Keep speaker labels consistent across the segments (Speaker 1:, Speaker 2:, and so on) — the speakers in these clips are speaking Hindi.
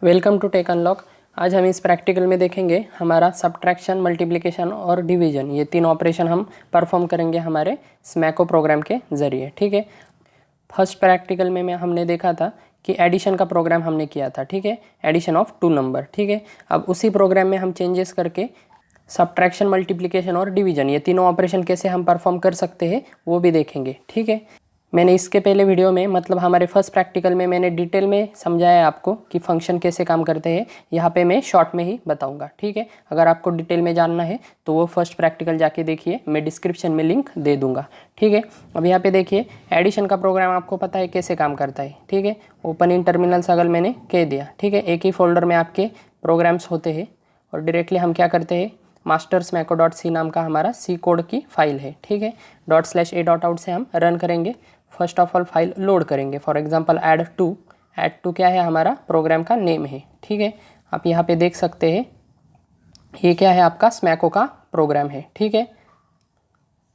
Speaker 1: Welcome to take unlock. आज हम इस प्रैक्टिकल में देखेंगे हमारा सब्ट्रैक्शन, मल्टीप्लिकेशन और डिवीजन, ये तीन ऑपरेशन हम परफॉर्म करेंगे हमारे स्मैको प्रोग्राम के ज़रिए। ठीक है, फर्स्ट प्रैक्टिकल में हमने देखा था कि एडिशन का प्रोग्राम हमने किया था। ठीक है, एडिशन ऑफ टू नंबर। ठीक है, अब उसी प्रोग्राम में हम चेंजेस करके सब्ट्रैक्शन, मल्टीप्लिकेशन और डिवीजन, ये तीनों ऑपरेशन कैसे हम परफॉर्म कर सकते हैं वो भी देखेंगे। ठीक है, मैंने इसके पहले वीडियो में मतलब हमारे फर्स्ट प्रैक्टिकल में मैंने डिटेल में समझाया है आपको कि फंक्शन कैसे काम करते हैं। यहाँ पे मैं शॉर्ट में ही बताऊंगा। ठीक है, अगर आपको डिटेल में जानना है तो वो फर्स्ट प्रैक्टिकल जाके देखिए, मैं डिस्क्रिप्शन में लिंक दे दूंगा। ठीक है, अब यहाँ पे देखिए एडिशन का प्रोग्राम आपको पता है कैसे काम करता है। ठीक है, ओपन इन टर्मिनल अगर मैंने कह दिया। ठीक है, एक ही फोल्डर में आपके प्रोग्राम्स होते हैं और डायरेक्टली हम क्या करते हैं, mastersmacco.c नाम का हमारा सी कोड की फाइल है। ठीक है, ./a.out से हम रन करेंगे। First of all file load करेंगे। फॉर एग्जांपल ऐड टू क्या है, हमारा प्रोग्राम का नेम है। ठीक है, आप यहाँ पे देख सकते हैं ये क्या है, आपका स्मैको का प्रोग्राम है। ठीक है,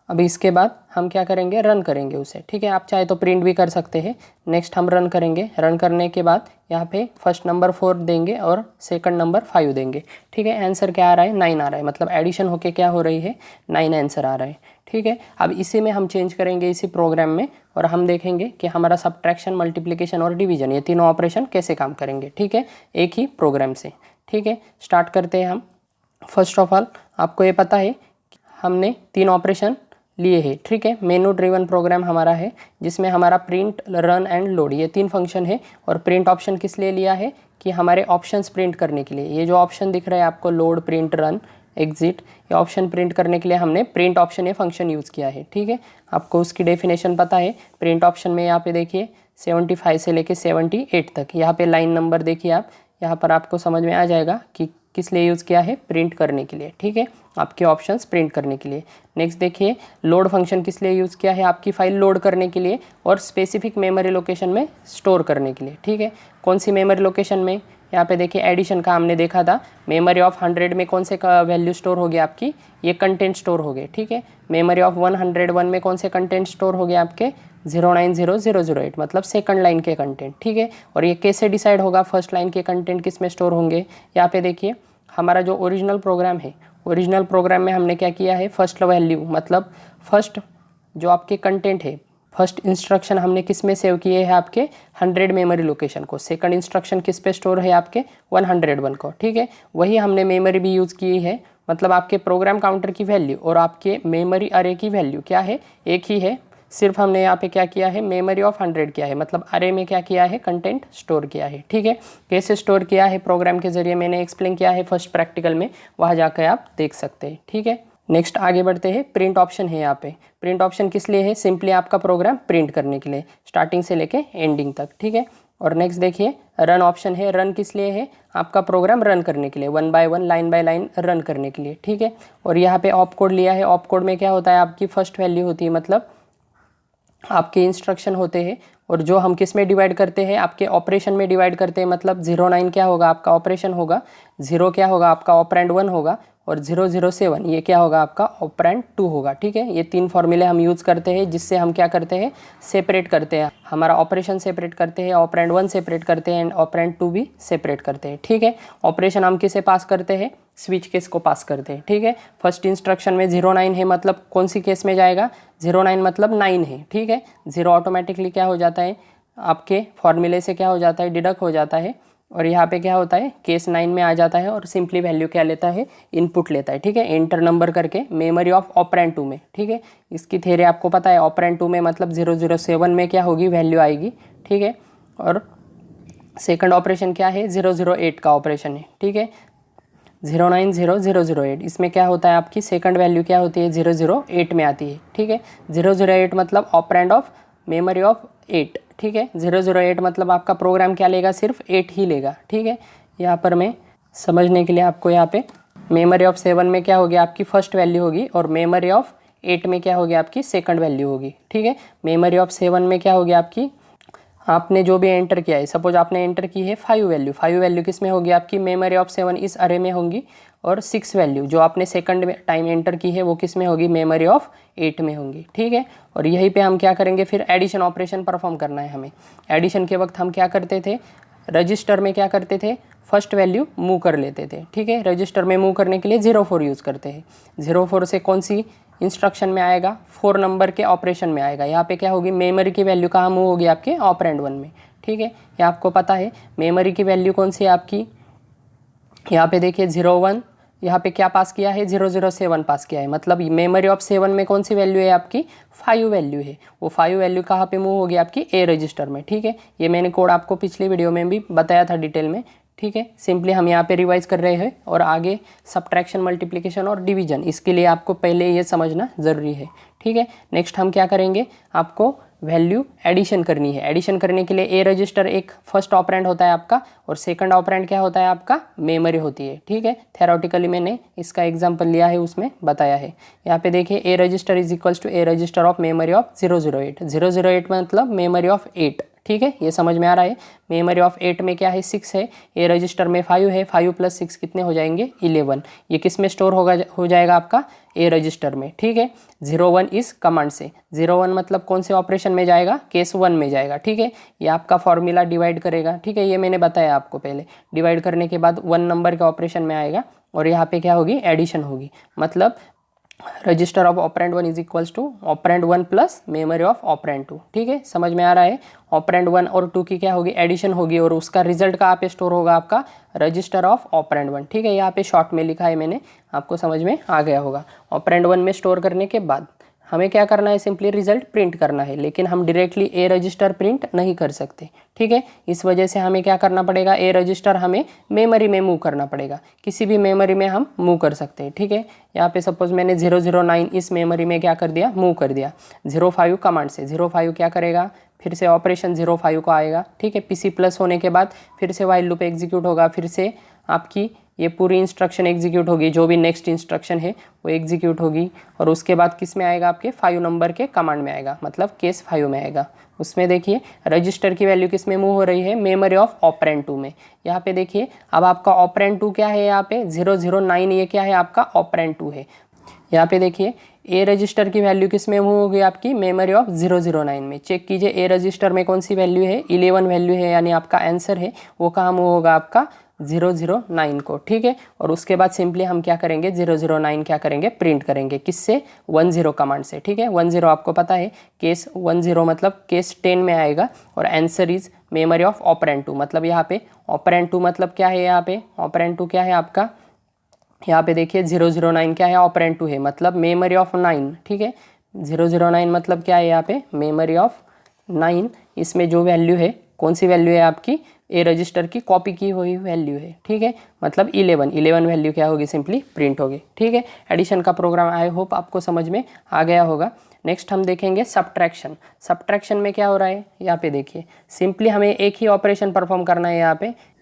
Speaker 1: अभी इसके बाद हम क्या करेंगे, रन करेंगे उसे। ठीक है, आप चाहे तो प्रिंट भी कर सकते हैं। नेक्स्ट हम रन करेंगे। रन करने के बाद यहाँ पे फर्स्ट नंबर 4 देंगे और सेकंड नंबर 5 देंगे। ठीक है, आंसर क्या आ रहा है, 9 आ रहा है, मतलब एडिशन होके क्या हो रही है, 9 आंसर आ रहा है। ठीक है, अब इसी में हम चेंज करेंगे इसी प्रोग्राम में और हम देखेंगे कि हमारा सब्ट्रैक्शन, मल्टीप्लिकेशन और डिवीजन, ये तीनों ऑपरेशन कैसे काम करेंगे। ठीक है, एक ही प्रोग्राम से। ठीक है, स्टार्ट करते हैं हम। फर्स्ट ऑफ ऑल आपको ये पता है हमने तीन ऑपरेशन लिए है। ठीक है, मेनू ड्रिवन प्रोग्राम हमारा है जिसमें हमारा प्रिंट, रन एंड लोड, ये तीन फंक्शन है। और प्रिंट ऑप्शन किस लिए लिया है कि हमारे ऑप्शंस प्रिंट करने के लिए। ये जो ऑप्शन दिख रहा है आपको, लोड, प्रिंट, रन, एग्जिट, ये ऑप्शन प्रिंट करने के लिए हमने प्रिंट ऑप्शन ये फंक्शन यूज़ किया है। ठीक है, आपको उसकी डेफिनेशन पता है। प्रिंट ऑप्शन में यहाँ पे देखिए 75 से लेके 78 तक, यहाँ पे लाइन नंबर देखिए आप, यहाँ पर आपको समझ में आ जाएगा कि किस लिए यूज़ किया है, प्रिंट करने के लिए। ठीक है, आपके ऑप्शंस प्रिंट करने के लिए। नेक्स्ट देखिए लोड फंक्शन किस लिए यूज़ किया है, आपकी फाइल लोड करने के लिए और स्पेसिफिक मेमोरी लोकेशन में स्टोर करने के लिए। ठीक है, कौन सी मेमोरी लोकेशन में, यहाँ पे देखिए एडिशन का हमने देखा था, मेमोरी ऑफ 100 में कौन से का वैल्यू स्टोर हो गया, आपकी ये कंटेंट स्टोर हो गए। ठीक है, मेमोरी ऑफ 101 में कौन से कंटेंट स्टोर हो गए, आपके 090008, मतलब सेकंड लाइन के कंटेंट। ठीक है, और ये कैसे डिसाइड होगा फर्स्ट लाइन के कंटेंट किस में स्टोर होंगे। यहाँ पे देखिए हमारा जो ओरिजिनल प्रोग्राम है, ओरिजिनल प्रोग्राम में हमने क्या किया है, फर्स्ट वैल्यू मतलब फर्स्ट जो आपके कंटेंट है, फर्स्ट इंस्ट्रक्शन हमने किस में सेव किए हैं, आपके 100 मेमोरी लोकेशन को। सेकंड इंस्ट्रक्शन किस पे स्टोर है, आपके 101 को। ठीक है, वही हमने मेमोरी भी यूज़ की है, मतलब आपके प्रोग्राम काउंटर की वैल्यू और आपके मेमोरी अरे की वैल्यू क्या है, एक ही है। सिर्फ हमने यहाँ पे क्या किया है, मेमोरी ऑफ 100 किया है, मतलब अरे में क्या किया है, कंटेंट स्टोर किया है। ठीक है, कैसे स्टोर किया है प्रोग्राम के जरिए मैंने एक्सप्लेन किया है फर्स्ट प्रैक्टिकल में, वहाँ जाकर आप देख सकते हैं। ठीक है, नेक्स्ट आगे बढ़ते हैं। प्रिंट ऑप्शन है यहाँ पे। प्रिंट ऑप्शन किस लिए है, सिंपली आपका प्रोग्राम प्रिंट करने के लिए, स्टार्टिंग से लेके एंडिंग तक। ठीक है, और नेक्स्ट देखिए रन ऑप्शन है। रन किस लिए है, आपका प्रोग्राम रन करने के लिए, 1 by 1, line by line run करने के लिए। ठीक है, और यहाँ पे ऑप कोड लिया है। ऑप कोड में क्या होता है, आपकी फर्स्ट वैल्यू होती है, मतलब आपके इंस्ट्रक्शन होते हैं और जो हम किस में डिवाइड करते हैं, आपके ऑपरेशन में डिवाइड करते हैं। मतलब 09 क्या होगा, आपका ऑपरेशन होगा, 0 क्या होगा, आपका ऑपरेंड 1 होगा, और 007 ये क्या होगा, आपका ऑपरेंड 2 होगा। ठीक है, ये तीन फॉर्मूले हम यूज़ करते हैं जिससे हम क्या करते हैं, सेपरेट करते हैं, हमारा ऑपरेशन सेपरेट करते हैं, ऑपरेंड 1 सेपरेट करते हैं एंड ऑपरेंड 2 भी सेपरेट करते हैं। ठीक है, ऑपरेशन हम किसे पास करते हैं, स्विच केस को पास करते हैं। ठीक है, फर्स्ट इंस्ट्रक्शन में 09 है, मतलब कौन सी केस में जाएगा, 09 मतलब 9 है। ठीक है, 0 ऑटोमेटिकली क्या हो जाता है, आपके फॉर्मूले से क्या हो जाता है, डिडक्ट हो जाता है, और यहाँ पे क्या होता है, केस 9 में आ जाता है और सिंपली वैल्यू क्या लेता है, इनपुट लेता है। ठीक है, एंटर नंबर करके मेमोरी ऑफ ऑपरेंड 2 में। ठीक है, इसकी थ्योरी आपको पता है, ऑपरेंड 2 में मतलब 007 में क्या होगी, वैल्यू आएगी। ठीक है, और सेकंड ऑपरेशन क्या है, 008 का ऑपरेशन है। ठीक है, 090008, इसमें क्या होता है, आपकी सेकंड वैल्यू क्या होती है, 008 में आती है। ठीक है, 008 मतलब ऑपरेंड ऑफ मेमोरी ऑफ 8। ठीक है, 008 मतलब आपका प्रोग्राम क्या लेगा, सिर्फ 8 ही लेगा। ठीक है, यहाँ पर मैं समझने के लिए आपको यहाँ पे मेमोरी ऑफ 7 में क्या होगी, आपकी फर्स्ट वैल्यू होगी, और मेमोरी ऑफ 8 में क्या होगी, आपकी सेकंड वैल्यू होगी। ठीक है, मेमोरी ऑफ 7 में क्या होगी, आपकी आपने जो भी एंटर किया है, सपोज आपने एंटर की है 5 वैल्यू, 5 वैल्यू किस में होगी, आपकी मेमोरी ऑफ 7 इस अरे में होंगी, और 6 वैल्यू जो आपने सेकंड टाइम एंटर की है वो किस में होगी, मेमोरी ऑफ 8 में होंगी। ठीक है, और यहीं पे हम क्या करेंगे, फिर एडिशन ऑपरेशन परफॉर्म करना है हमें। एडिशन के वक्त हम क्या करते थे, रजिस्टर में क्या करते थे, फर्स्ट वैल्यू मूव कर लेते थे। ठीक है, रजिस्टर में मूव करने के लिए 04 यूज़ करते हैं। 04 से कौन सी इंस्ट्रक्शन में आएगा, 4 नंबर के ऑपरेशन में आएगा। यहाँ पे क्या होगी, मेमोरी की वैल्यू कहाँ मूव होगी, आपके ऑपरेंड 1 में। ठीक है, ये आपको पता है मेमोरी की वैल्यू कौन सी है आपकी, यहाँ पे देखिए 01, यहाँ पे क्या पास किया है, 007 पास किया है। मतलब मेमोरी ऑफ 7 में कौन सी वैल्यू है आपकी, 5 वैल्यू है। वो 5 वैल्यू कहाँ पे मूव होगी, आपकी ए रजिस्टर में। ठीक है, ये मैंने कोड आपको पिछली वीडियो में भी बताया था डिटेल में। ठीक है, सिंपली हम यहाँ पे रिवाइज कर रहे हैं और आगे सब्ट्रैक्शन, मल्टीप्लिकेशन और डिवीजन, इसके लिए आपको पहले ये समझना ज़रूरी है। ठीक है, नेक्स्ट हम क्या करेंगे, आपको वैल्यू एडिशन करनी है। एडिशन करने के लिए ए रजिस्टर एक फर्स्ट ऑपरेंड होता है आपका, और सेकंड ऑपरेंड क्या होता है आपका, मेमोरी होती है। ठीक है, थेरोटिकली मैंने इसका एग्जांपल लिया है, उसमें बताया है। यहाँ पे देखिए A register is equals to A register of memory of 008। 008 मतलब मेमोरी ऑफ 8। ठीक है, ये समझ में आ रहा है। मेमोरी ऑफ 8 में क्या है, 6 है, ए रजिस्टर में 5 है, 5 + 6 कितने हो जाएंगे, 11। ये किस में स्टोर हो जाएगा आपका, ए रजिस्टर में। ठीक है, 01 इस कमांड से, 01 मतलब कौन से ऑपरेशन में जाएगा, केस 1 में जाएगा। ठीक है, ये आपका फॉर्मूला डिवाइड करेगा। ठीक है, ये मैंने बताया आपको पहले, डिवाइड करने के बाद 1 नंबर के ऑपरेशन में आएगा, और यहाँ पे क्या होगी, एडिशन होगी। मतलब register of operand 1 is equals to operand 1 plus memory of operand 2। ठीक है, समझ में आ रहा है। ऑपरेंड 1 और 2 की क्या होगी, एडिशन होगी, और उसका रिजल्ट कहाँ पे स्टोर होगा, आपका रजिस्टर ऑफ ऑपरेंड 1। ठीक है, यहाँ पे शॉर्ट में लिखा है मैंने, आपको समझ में आ गया होगा। ऑपरेंड 1 में स्टोर करने के बाद हमें क्या करना है, सिंपली रिजल्ट प्रिंट करना है, लेकिन हम डायरेक्टली ए रजिस्टर प्रिंट नहीं कर सकते। ठीक है, इस वजह से हमें क्या करना पड़ेगा, ए रजिस्टर हमें मेमोरी में मूव करना पड़ेगा। किसी भी मेमोरी में हम मूव कर सकते हैं। ठीक है, यहाँ पे सपोज मैंने 009 इस मेमोरी में क्या कर दिया, मूव कर दिया। 05 कमांड से 05 क्या करेगा, फिर से ऑपरेशन 05 को आएगा। ठीक है, पीसी प्लस होने के बाद फिर से वाइल लूप एग्जीक्यूट होगा, फिर से आपकी ये पूरी इंस्ट्रक्शन एग्जीक्यूट होगी, जो भी नेक्स्ट इंस्ट्रक्शन है वो एग्जीक्यूट होगी, और उसके बाद किस में आएगा, आपके 5 नंबर के कमांड में आएगा, मतलब केस 5 में आएगा। उसमें देखिए रजिस्टर की वैल्यू किस में मूव हो रही है, मेमोरी ऑफ ऑपरेंड 2 में। यहाँ पे देखिए अब आपका ऑपरेंड 2 क्या है, यहाँ पे 009, ये क्या है, आपका ऑपरेंड 2 है। यहाँ पे देखिए ए रजिस्टर की वैल्यू किस में मूव होगी, आपकी मेमोरी ऑफ 009 में। चेक कीजिए ए रजिस्टर में कौन सी वैल्यू है, 11 वैल्यू है, यानी आपका आंसर है वो कहाँ मूव होगा, आपका 009 को। ठीक है, और उसके बाद सिंपली हम क्या करेंगे, 009 क्या करेंगे, प्रिंट करेंगे, किससे, 10 कमांड से। ठीक है, 10 आपको पता है, केस 10 मतलब केस 10 में आएगा, और answer is memory of operand 2। मतलब यहाँ पे ऑपरेंड 2 मतलब क्या है, यहाँ पे ऑपरेंड 2 क्या है आपका, यहाँ पे देखिए 009 क्या है, ऑपरेंड 2 है, मतलब मेमोरी ऑफ 9। ठीक है, 009 मतलब क्या है, यहाँ पे मेमोरी ऑफ 9। इसमें जो वैल्यू है, कौन सी वैल्यू है आपकी, ए रजिस्टर की कॉपी की हुई वैल्यू है। ठीक है, मतलब 11 वैल्यू क्या होगी, सिंपली प्रिंट होगी। ठीक है, एडिशन का प्रोग्राम आई होप आपको समझ में आ गया होगा। नेक्स्ट हम देखेंगे सब्ट्रैक्शन। सब्ट्रैक्शन में क्या हो रहा है, यहाँ पे देखिए सिंपली हमें एक ही ऑपरेशन परफॉर्म करना है।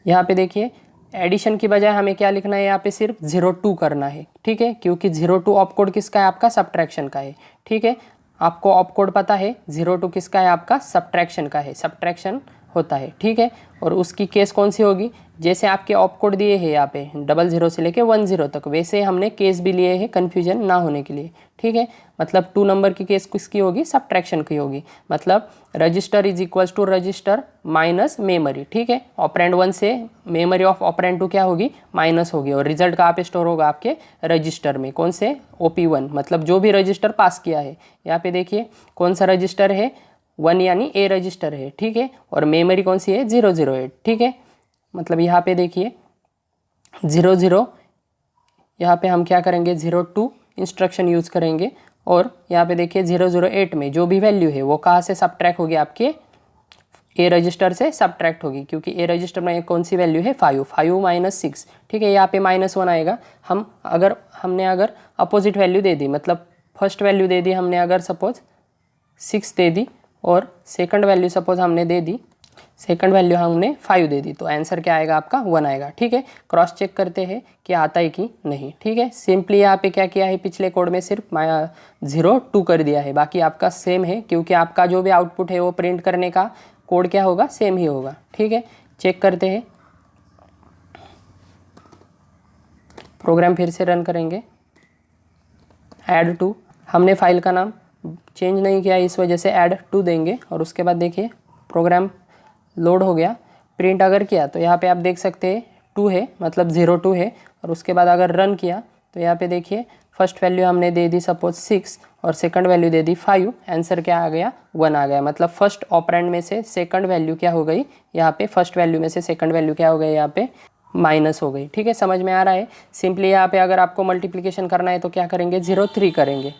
Speaker 1: यहाँ पे देखिए एडिशन की बजाय हमें क्या लिखना है, यहाँ पे सिर्फ 02 करना है। ठीक है, क्योंकि 02 ऑपकोड किसका है, आपका सब्ट्रैक्शन का है। ठीक है, आपको ऑपकोड पता है, 02 किसका है, आपका सब्ट्रैक्शन का है, सब्ट्रैक्शन होता है। ठीक है, और उसकी केस कौन सी होगी, जैसे आपके ऑपकोड दिए हैं यहाँ पे 00 से लेके 10 तक, वैसे हमने केस भी लिए हैं कन्फ्यूजन ना होने के लिए। ठीक है, मतलब 2 नंबर की केस किसकी होगी, सब्ट्रैक्शन की होगी। मतलब register is equals to register minus memory. ठीक है, ऑपरेंड 1 से मेमोरी ऑफ ऑपरेंड 2 क्या होगी, माइनस होगी, और रिजल्ट कहाँ पे स्टोर होगा, आपके रजिस्टर में। कौन से, OP1, मतलब जो भी रजिस्टर पास किया है। यहाँ पे देखिए कौन सा रजिस्टर है, 1 यानी ए रजिस्टर है। ठीक है, और मेमोरी कौन सी है, 008। ठीक है, मतलब यहाँ पे देखिए 00, यहाँ पे हम क्या करेंगे, 02 इंस्ट्रक्शन यूज़ करेंगे, और यहाँ पे देखिए 008 में जो भी वैल्यू है वो कहाँ से सब्ट्रैक्ट होगी, आपके ए रजिस्टर से सब्ट्रैक्ट होगी, क्योंकि ए रजिस्टर में कौन सी वैल्यू है, 5 - 6। ठीक है, यहाँ पे -1 आएगा। हमने अगर अपोजिट वैल्यू दे दी, मतलब फर्स्ट वैल्यू दे दी हमने, अगर सपोज 6 दे दी, और सेकंड वैल्यू सपोज हमने दे दी, सेकंड वैल्यू हमने 5 दे दी, तो आंसर क्या आएगा, आपका 1 आएगा। ठीक है, क्रॉस चेक करते हैं कि आता है कि नहीं। ठीक है, सिंपली यहाँ पे क्या किया है, पिछले कोड में सिर्फ 02 कर दिया है, बाकी आपका सेम है, क्योंकि आपका जो भी आउटपुट है वो प्रिंट करने का कोड क्या होगा, सेम ही होगा। ठीक है, चेक करते हैं, प्रोग्राम फिर से रन करेंगे। ऐड टू, हमने फाइल का नाम चेंज नहीं किया, इस वजह से ऐड टू देंगे, और उसके बाद देखिए प्रोग्राम लोड हो गया। प्रिंट अगर किया तो यहाँ पे आप देख सकते हैं 2 है, मतलब 02 है। और उसके बाद अगर रन किया तो यहाँ पे देखिए फर्स्ट वैल्यू हमने दे दी सपोज 6 और सेकंड वैल्यू दे दी 5। आंसर क्या आ गया? 1 आ गया। मतलब फर्स्ट ऑपरेंड में से सेकंड वैल्यू क्या हो गई यहाँ पे, फर्स्ट वैल्यू में से सेकंड वैल्यू क्या हो गई यहाँ पे, माइनस हो गई। ठीक है, समझ में आ रहा है। सिंपली यहाँ पे अगर आपको मल्टीप्लिकेशन करना है तो क्या करेंगे, 03 करेंगे,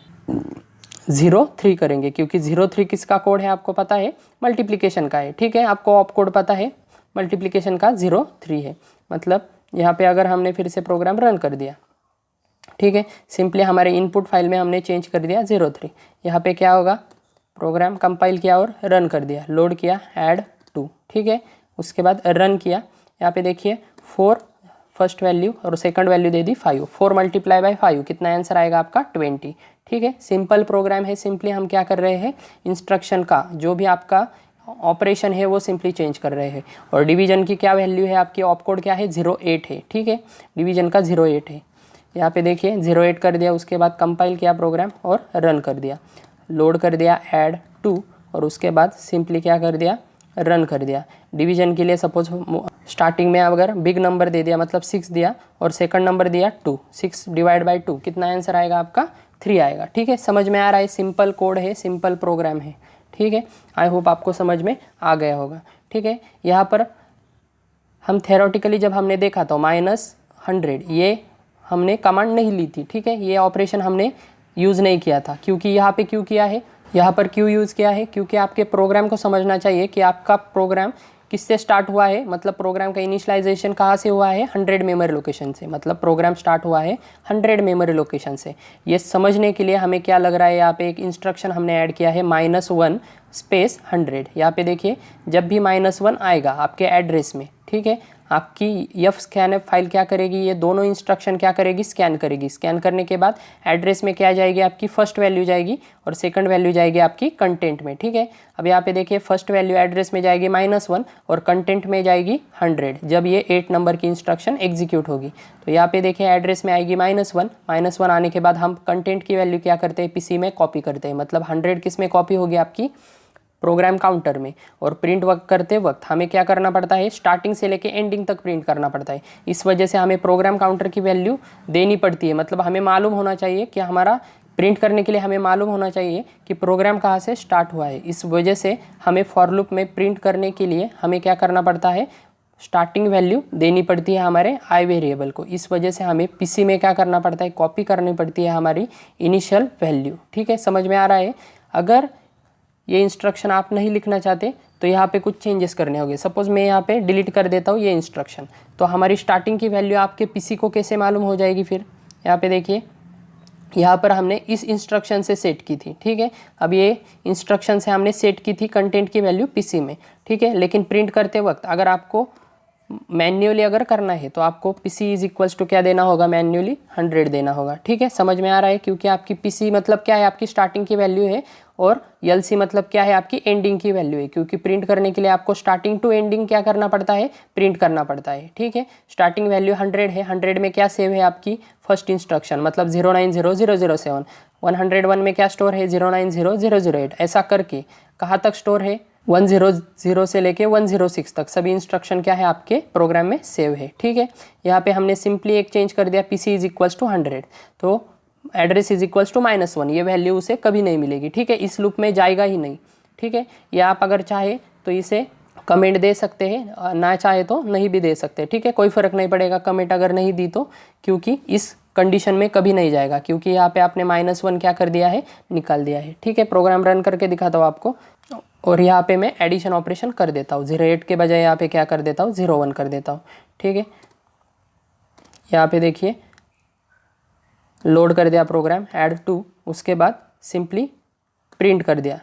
Speaker 1: 03 करेंगे, क्योंकि 03 किसका कोड है आपको पता है, मल्टीप्लिकेशन का है। ठीक है, आपको ऑप कोड पता है, मल्टीप्लिकेशन का 03 है। मतलब यहाँ पे अगर हमने फिर से प्रोग्राम रन कर दिया, ठीक है, सिंपली हमारे इनपुट फाइल में हमने चेंज कर दिया 03। यहाँ पे क्या होगा, प्रोग्राम कंपाइल किया और रन कर दिया, लोड किया ऐड 2। ठीक है, उसके बाद रन किया। यहाँ पे देखिए 4 फर्स्ट वैल्यू और second value they the 5। 4 multiply by 5 कितना आंसर आएगा आपका, 20। ठीक है, सिंपल प्रोग्राम है। सिंपली हम क्या कर रहे हैं, इंस्ट्रक्शन का जो भी आपका ऑपरेशन है वो सिंपली चेंज कर रहे हैं। और डिवीजन की क्या वैल्यू है आपकी, ऑप कोड क्या है, 08 है। ठीक है, डिवीजन का 08 है। यहाँ पे देखिए 08 कर दिया, उसके बाद कंपाइल किया प्रोग्राम और रन कर दिया, लोड कर दिया ऐड 2 और उसके बाद सिंपली क्या कर दिया, रन कर दिया। डिवीजन के लिए सपोज स्टार्टिंग में अगर बिग नंबर दे दिया मतलब 6 दिया और सेकंड नंबर दिया 2, 6 डिवाइड बाई 2 कितना आंसर आएगा आपका, 3 आएगा। ठीक है, समझ में आ रहा है, सिंपल कोड है, सिंपल प्रोग्राम है। ठीक है, आई होप आपको समझ में आ गया होगा। ठीक है, यहाँ पर हम थ्योरेटिकली जब हमने देखा तो -100 ये हमने कमांड नहीं ली थी। ठीक है, ये ऑपरेशन हमने यूज़ नहीं किया था, क्योंकि यहाँ पे क्यों किया है, यहाँ पर क्यों यूज़ किया है, क्योंकि आपके प्रोग्राम को समझना चाहिए कि आपका प्रोग्राम किससे स्टार्ट हुआ है। मतलब प्रोग्राम का इनिशियलाइजेशन कहाँ से हुआ है, 100 मेमोरी लोकेशन से। मतलब प्रोग्राम स्टार्ट हुआ है 100 मेमोरी लोकेशन से। ये समझने के लिए हमें क्या लग रहा है, यहाँ पे एक इंस्ट्रक्शन हमने ऐड किया है -1 स्पेस 100। यहाँ पे देखिए जब भी -1 आएगा आपके एड्रेस में, ठीक है, आपकी scanf फाइल क्या करेगी, ये दोनों इंस्ट्रक्शन क्या करेगी, स्कैन करेगी। स्कैन करने के बाद एड्रेस में क्या जाएगी, आपकी फर्स्ट वैल्यू जाएगी और सेकंड वैल्यू जाएगी आपकी कंटेंट में। ठीक है, अब यहाँ पे देखिए फर्स्ट वैल्यू एड्रेस में जाएगी -1 और कंटेंट में जाएगी 100 जब ये 8 नंबर की इंस्ट्रक्शन एग्जीक्यूट होगी। तो यहाँ पे देखिए एड्रेस में आएगी -1 आने के बाद हम कंटेंट की वैल्यू क्या करते हैं, पीसी में कॉपी करते हैं। मतलब 100 किस में कॉपी होगी, आपकी प्रोग्राम काउंटर में। और प्रिंट वर्क करते वक्त हमें क्या करना पड़ता है, स्टार्टिंग से लेके एंडिंग तक प्रिंट करना पड़ता है। इस वजह से हमें प्रोग्राम काउंटर की वैल्यू देनी पड़ती है। मतलब हमें मालूम होना चाहिए कि हमारा प्रिंट करने के लिए हमें मालूम होना चाहिए कि प्रोग्राम कहाँ से स्टार्ट हुआ है। इस वजह से हमें फॉर लूप में प्रिंट करने के लिए हमें क्या करना पड़ता है, स्टार्टिंग वैल्यू देनी पड़ती है हमारे आई वेरिएबल को। इस वजह से हमें पीसी में क्या करना पड़ता है, कॉपी करनी पड़ती है हमारी इनिशियल वैल्यू। ठीक है, समझ में आ रहा है। अगर ये इंस्ट्रक्शन आप नहीं लिखना चाहते तो यहाँ पे कुछ चेंजेस करने होंगे। सपोज मैं यहाँ पे डिलीट कर देता हूँ ये इंस्ट्रक्शन, तो हमारी स्टार्टिंग की वैल्यू आपके पीसी को कैसे मालूम हो जाएगी। फिर यहाँ पे देखिए यहाँ पर हमने इस इंस्ट्रक्शन से सेट की थी। ठीक है, अब ये इंस्ट्रक्शन से हमने सेट की थी कंटेंट की वैल्यू पीसी में। ठीक है, लेकिन प्रिंट करते वक्त अगर आपको मैन्युअली अगर करना है तो आपको पीसी इज इक्वल्स टू क्या देना होगा, मैन्युअली 100 देना होगा। ठीक है, समझ में आ रहा है। क्योंकि आपकी पीसी मतलब क्या है, आपकी स्टार्टिंग की वैल्यू है और एलसी मतलब क्या है, आपकी एंडिंग की वैल्यू है। क्योंकि प्रिंट करने के लिए आपको स्टार्टिंग टू एंडिंग क्या करना पड़ता है, प्रिंट करना पड़ता है। ठीक है, स्टार्टिंग वैल्यू 100 है, 100 में क्या सेव है, आपकी फर्स्ट इंस्ट्रक्शन मतलब 090007। 101 में क्या स्टोर है, 090008। ऐसा करके कहाँ तक स्टोर है, 100 से लेके 106 तक सभी इंस्ट्रक्शन क्या है आपके प्रोग्राम में सेव है। ठीक है, यहाँ पे हमने सिंपली एक चेंज कर दिया, पीसी इज इक्वल्स टू 100, तो एड्रेस इज इक्वल्स टू -1, ये वैल्यू उसे कभी नहीं मिलेगी। ठीक है, इस लूप में जाएगा ही नहीं। ठीक है, या आप अगर चाहे तो इसे कमेंट दे सकते हैं, ना चाहे तो नहीं भी दे सकते। ठीक है, कोई फ़र्क नहीं पड़ेगा कमेंट अगर नहीं दी तो, क्योंकि इस कंडीशन में कभी नहीं जाएगा, क्योंकि यहाँ पे आपने -1 क्या कर दिया है, निकाल दिया है। ठीक है, प्रोग्राम रन करके दिखाता हूँ आपको। और यहाँ पे मैं एडिशन ऑपरेशन कर देता हूँ, 08 के बजाय यहाँ पे क्या कर देता हूँ, 01 कर देता हूँ। ठीक है, यहाँ पे देखिए लोड कर दिया प्रोग्राम ऐड 2, उसके बाद सिंपली प्रिंट कर दिया,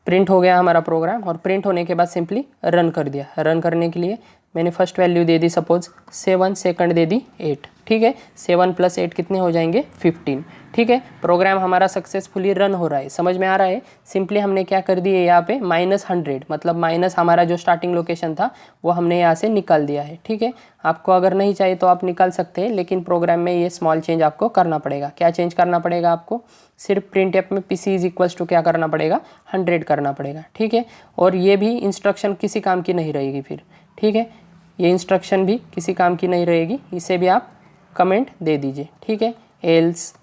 Speaker 1: प्रिंट हो गया हमारा प्रोग्राम। और प्रिंट होने के बाद सिंपली रन कर दिया। रन करने के लिए मैंने फर्स्ट वैल्यू दे दी सपोज 7, सेकंड दे दी 8, ठीक है। 7 + 8 कितने हो जाएंगे 15, ठीक है। प्रोग्राम हमारा सक्सेसफुली रन हो रहा है, समझ में आ रहा है। सिंपली हमने क्या कर दिया यहाँ पे -100, मतलब माइनस हमारा जो स्टार्टिंग लोकेशन था वो हमने यहाँ से निकाल दिया है, ठीक है। आपको अगर नहीं चाहिए तो आप निकाल सकते हैं, लेकिन प्रोग्राम में ये स्मॉल चेंज आपको करना पड़ेगा। क्या चेंज करना पड़ेगा आपको, सिर्फ printf में PC = क्या करना पड़ेगा 100 करना पड़ेगा, ठीक है। और ये भी इंस्ट्रक्शन किसी काम की नहीं रहेगी फिर, ठीक है। ये इंस्ट्रक्शन भी किसी काम की नहीं रहेगी, इसे भी आप कमेंट दे दीजिए, ठीक है। एल्स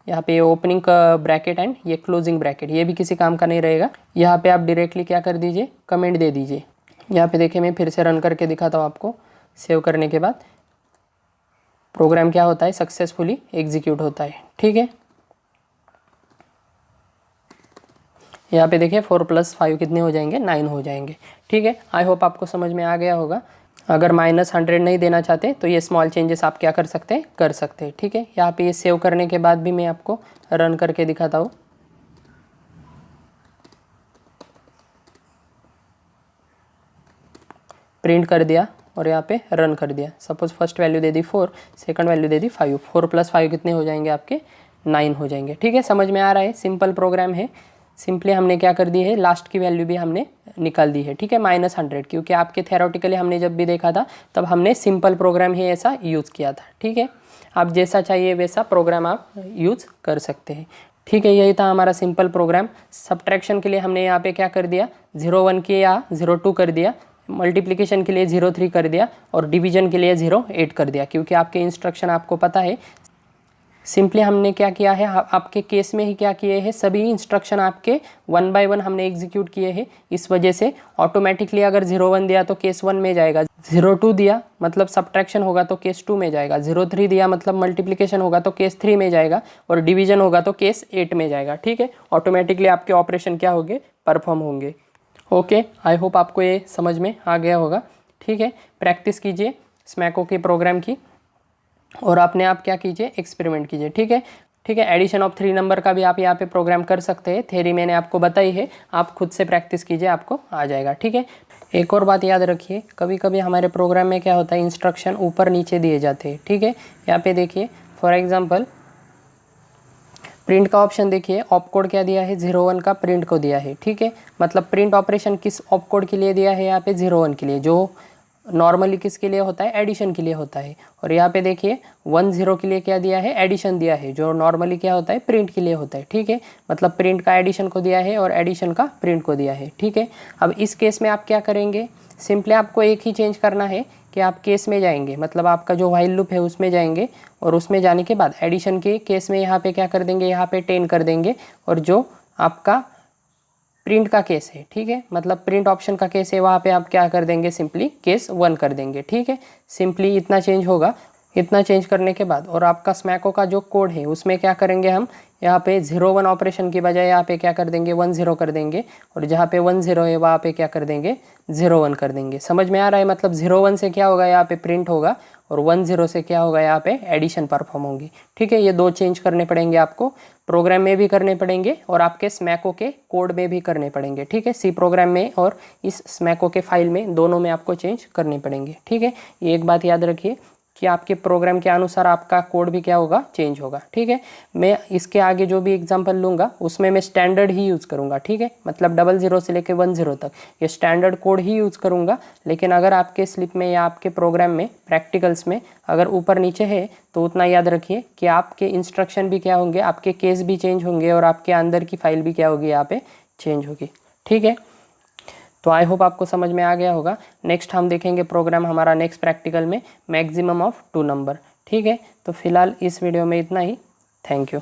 Speaker 1: यहाँ पे ओपनिंग ब्रैकेट एंड ये क्लोजिंग ब्रैकेट, ये भी किसी काम का नहीं रहेगा। यहाँ पे आप डायरेक्टली क्या कर दीजिए, कमेंट दे दीजिए। यहाँ पे देखिए मैं फिर से रन करके दिखाता हूँ आपको। सेव करने के बाद प्रोग्राम क्या होता है, सक्सेसफुली एग्जीक्यूट होता है, ठीक है। यहाँ पे देखिए 4 + 5 कितने हो जाएंगे 9 हो जाएंगे, ठीक है। आई होप आपको समझ में आ गया होगा। अगर -100 नहीं देना चाहते तो ये स्मॉल चेंजेस आप क्या कर सकते हैं, ठीक है। यहाँ पे ये सेव करने के बाद भी मैं आपको रन करके दिखाता हूँ। प्रिंट कर दिया और यहाँ पे रन कर दिया। सपोज फर्स्ट वैल्यू दे दी 4, सेकंड वैल्यू दे दी 5, 4 + 5 कितने हो जाएंगे आपके 9 हो जाएंगे, ठीक है। समझ में आ रहा है, सिंपल प्रोग्राम है। सिंपली हमने क्या कर दी है, लास्ट की वैल्यू भी हमने निकाल दी है, ठीक है, -100, क्योंकि आपके थ्योरेटिकली हमने जब भी देखा था तब हमने सिंपल प्रोग्राम ही ऐसा यूज़ किया था, ठीक है। आप जैसा चाहिए वैसा प्रोग्राम आप यूज़ कर सकते हैं, ठीक है। यही था हमारा सिंपल प्रोग्राम। सब्ट्रैक्शन के लिए हमने यहाँ पे क्या कर दिया, 0 1 किया, 0 2 कर दिया, मल्टीप्लिकेशन के लिए 0 3 कर दिया और डिवीजन के लिए 0 8 कर दिया, क्योंकि आपके इंस्ट्रक्शन आपको पता है। सिंपली हमने क्या किया है, आपके केस में ही क्या किए हैं, सभी इंस्ट्रक्शन आपके 1 बाय 1 हमने एग्जीक्यूट किए हैं। इस वजह से ऑटोमेटिकली अगर 0 1 दिया तो केस 1 में जाएगा, 0 2 दिया मतलब सब्ट्रैक्शन होगा तो केस 2 में जाएगा, 0 3 दिया मतलब मल्टीप्लिकेशन होगा तो केस 3 में जाएगा और डिवीजन होगा तो केस 8 में जाएगा, ठीक है। ऑटोमेटिकली आपके ऑपरेशन क्या होंगे, परफॉर्म होंगे। ओके, आई होप आपको ये समझ में आ गया होगा, ठीक है। प्रैक्टिस कीजिए स्मैको के प्रोग्राम की और अपने आप क्या कीजिए, एक्सपेरिमेंट कीजिए, ठीक है, ठीक है। एडिशन ऑफ 3 नंबर का भी आप यहाँ पे प्रोग्राम कर सकते हैं, थ्योरी मैंने आपको बताई है, आप खुद से प्रैक्टिस कीजिए, आपको आ जाएगा, ठीक है। एक और बात याद रखिए, कभी कभी हमारे प्रोग्राम में क्या होता है, इंस्ट्रक्शन ऊपर नीचे दिए जाते हैं, ठीक है। यहाँ पे देखिए फॉर एग्जाम्पल प्रिंट का ऑप्शन देखिए, ऑप कोड क्या दिया है, 0 1 का प्रिंट को दिया है, ठीक है। मतलब प्रिंट ऑपरेशन किस ऑप कोड के लिए दिया है, यहाँ पे 0 1 के लिए, जो नॉर्मली किसके लिए होता है, एडिशन के लिए होता है। और यहाँ पे देखिए 1 0 के लिए क्या दिया है, एडिशन दिया है, जो नॉर्मली क्या होता है, प्रिंट के लिए होता है, ठीक है। मतलब प्रिंट का एडिशन को दिया है और एडिशन का प्रिंट को दिया है, ठीक है। अब इस केस में आप क्या करेंगे, सिंपली आपको एक ही चेंज करना है कि आप केस में जाएंगे, मतलब आपका जो व्हाइल लूप है उसमें जाएंगे और उसमें जाने के बाद एडिशन के केस में यहाँ पे क्या कर देंगे, यहाँ पे 10 कर देंगे, और जो आपका प्रिंट का केस है, ठीक है, मतलब प्रिंट ऑप्शन का केस है, वहाँ पे आप क्या कर देंगे, सिंपली केस 1 कर देंगे, ठीक है। सिंपली इतना चेंज होगा। इतना चेंज करने के बाद और आपका स्मैको का जो कोड है उसमें क्या करेंगे हम, यहाँ पे 0 1 ऑपरेशन की बजाय यहाँ पे क्या कर देंगे, 1 0 कर देंगे, और जहाँ पे 1 0 है वहाँ पे क्या कर देंगे, 0 1 कर देंगे। समझ में आ रहा है, मतलब 0 1 से क्या होगा, यहाँ पे प्रिंट होगा, और 1 0 से क्या होगा, यहाँ पे एडिशन परफॉर्म होगी, ठीक है। ये 2 चेंज करने पड़ेंगे आपको, प्रोग्राम में भी करने पड़ेंगे और आपके स्मैको के कोड में भी करने पड़ेंगे, ठीक है। सी प्रोग्राम में और इस स्मैको के फाइल में, दोनों में आपको चेंज करने पड़ेंगे, ठीक है। ये एक बात याद रखिए कि आपके प्रोग्राम के अनुसार आपका कोड भी क्या होगा, चेंज होगा, ठीक है। मैं इसके आगे जो भी एग्जांपल लूँगा उसमें मैं स्टैंडर्ड ही यूज़ करूँगा, ठीक है। मतलब 00 से लेकर 10 तक ये स्टैंडर्ड कोड ही यूज़ करूँगा। लेकिन अगर आपके स्लिप में या आपके प्रोग्राम में प्रैक्टिकल्स में अगर ऊपर नीचे है तो उतना याद रखिए कि आपके इंस्ट्रक्शन भी क्या होंगे, आपके केस भी चेंज होंगे और आपके अंदर की फाइल भी क्या होगी, यहाँ पे चेंज होगी, ठीक है। तो आई होप आपको समझ में आ गया होगा। नेक्स्ट हम देखेंगे प्रोग्राम हमारा नेक्स्ट प्रैक्टिकल में मैक्सिमम ऑफ 2 नंबर, ठीक है। तो फिलहाल इस वीडियो में इतना ही। Thank you.